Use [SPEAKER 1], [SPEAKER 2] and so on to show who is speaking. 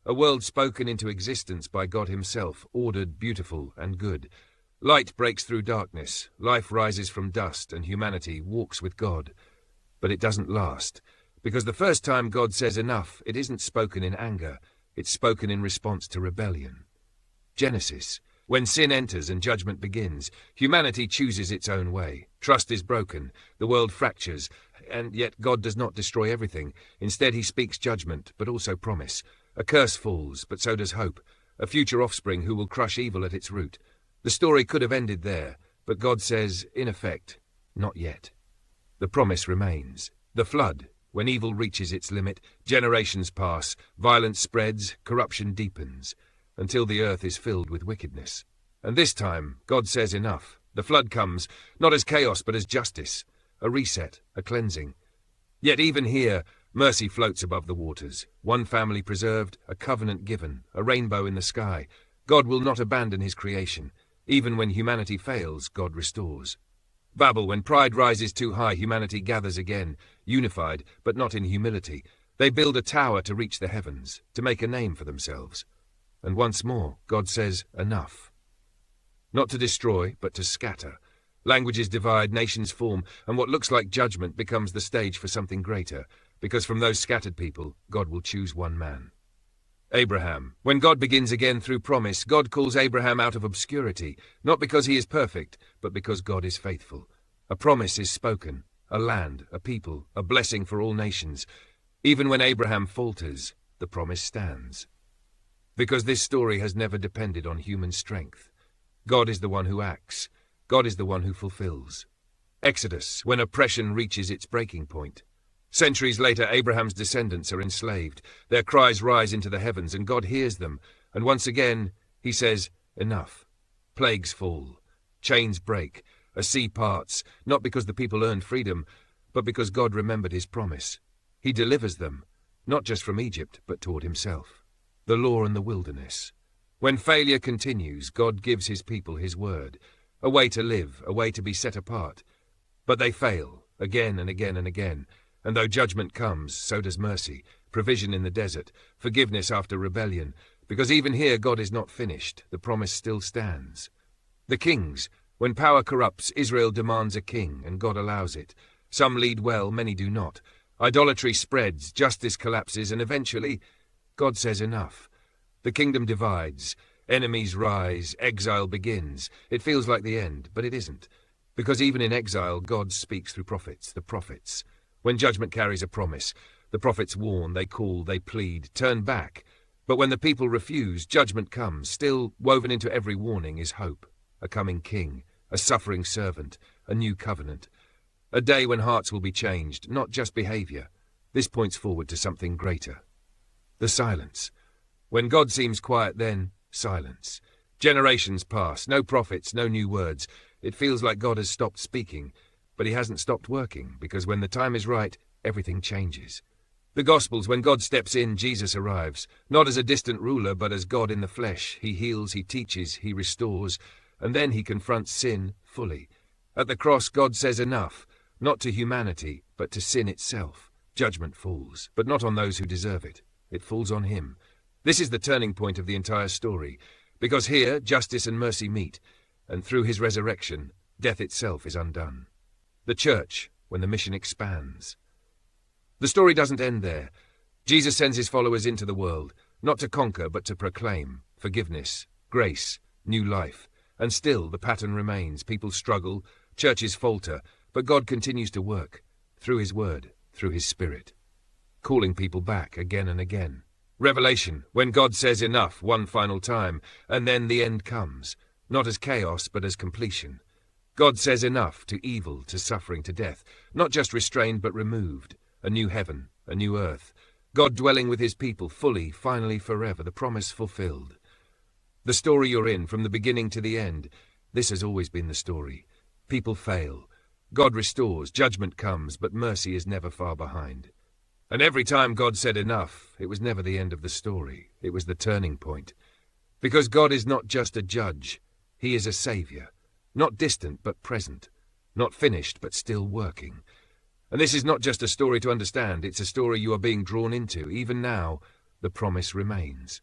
[SPEAKER 1] A world spoken into existence by God himself, ordered, beautiful, and good. Light breaks through darkness, life rises from dust, and humanity walks with God. But it doesn't last, because the first time God says enough, it isn't spoken in anger, it's spoken in response to rebellion. Genesis. When sin enters and judgment begins, humanity chooses its own way. Trust is broken, the world fractures, and yet God does not destroy everything. Instead he speaks judgment, but also promise. A curse falls, but so does hope, a future offspring who will crush evil at its root. The story could have ended there, but God says, in effect, not yet. The promise remains. The flood. When evil reaches its limit, generations pass, violence spreads, corruption deepens, until the earth is filled with wickedness. And this time, God says enough. The flood comes, not as chaos but as justice, a reset, a cleansing. Yet even here, mercy floats above the waters. One family preserved, a covenant given, a rainbow in the sky. God will not abandon his creation. Even when humanity fails, God restores. Babel, when pride rises too high, humanity gathers again, unified, but not in humility. They build a tower to reach the heavens, to make a name for themselves. And once more, God says, enough. Not to destroy, but to scatter. Languages divide, nations form, and what looks like judgment becomes the stage for something greater, because from those scattered people, God will choose one man. Abraham. When God begins again through promise, God calls Abraham out of obscurity, not because he is perfect, but because God is faithful. A promise is spoken, a land, a people, a blessing for all nations. Even when Abraham falters, the promise stands. Because this story has never depended on human strength. God is the one who acts. God is the one who fulfills. Exodus, when oppression reaches its breaking point. Centuries later, Abraham's descendants are enslaved. Their cries rise into the heavens, and God hears them. And once again, he says, enough. Plagues fall. Chains break. A sea parts, not because the people earned freedom, but because God remembered his promise. He delivers them, not just from Egypt, but toward himself. The law and the wilderness. When failure continues, God gives his people his word. A way to live, a way to be set apart. But they fail, again and again and again. And though judgment comes, so does mercy, provision in the desert, forgiveness after rebellion, because even here God is not finished, the promise still stands. The kings. When power corrupts, Israel demands a king, and God allows it. Some lead well, many do not. Idolatry spreads, justice collapses, and eventually, God says enough. The kingdom divides, enemies rise, exile begins. It feels like the end, but it isn't. Because even in exile, God speaks through prophets, the prophets. When judgment carries a promise, the prophets warn, they call, they plead, turn back. But when the people refuse, judgment comes. Still, woven into every warning is hope. A coming king, a suffering servant, a new covenant. A day when hearts will be changed, not just behavior. This points forward to something greater. The silence. When God seems quiet, then silence. Generations pass, no prophets, no new words. It feels like God has stopped speaking. But he hasn't stopped working, because when the time is right, everything changes. The Gospels, when God steps in, Jesus arrives, not as a distant ruler, but as God in the flesh. He heals, he teaches, he restores, and then he confronts sin fully. At the cross, God says enough, not to humanity, but to sin itself. Judgment falls, but not on those who deserve it. It falls on him. This is the turning point of the entire story, because here, justice and mercy meet, and through his resurrection, death itself is undone. The church, when the mission expands. The story doesn't end there. Jesus sends his followers into the world, not to conquer, but to proclaim forgiveness, grace, new life. And still the pattern remains. People struggle, churches falter, but God continues to work, through his word, through his spirit, calling people back again and again. Revelation, when God says enough one final time, and then the end comes, not as chaos, but as completion. God says enough to evil, to suffering, to death, not just restrained but removed, a new heaven, a new earth, God dwelling with his people fully, finally, forever, the promise fulfilled. The story you're in, from the beginning to the end, this has always been the story. People fail. God restores, judgment comes, but mercy is never far behind. And every time God said enough, it was never the end of the story, it was the turning point. Because God is not just a judge, he is a savior. Not distant, but present. Not finished, but still working. And this is not just a story to understand, it's a story you are being drawn into, even now, the promise remains.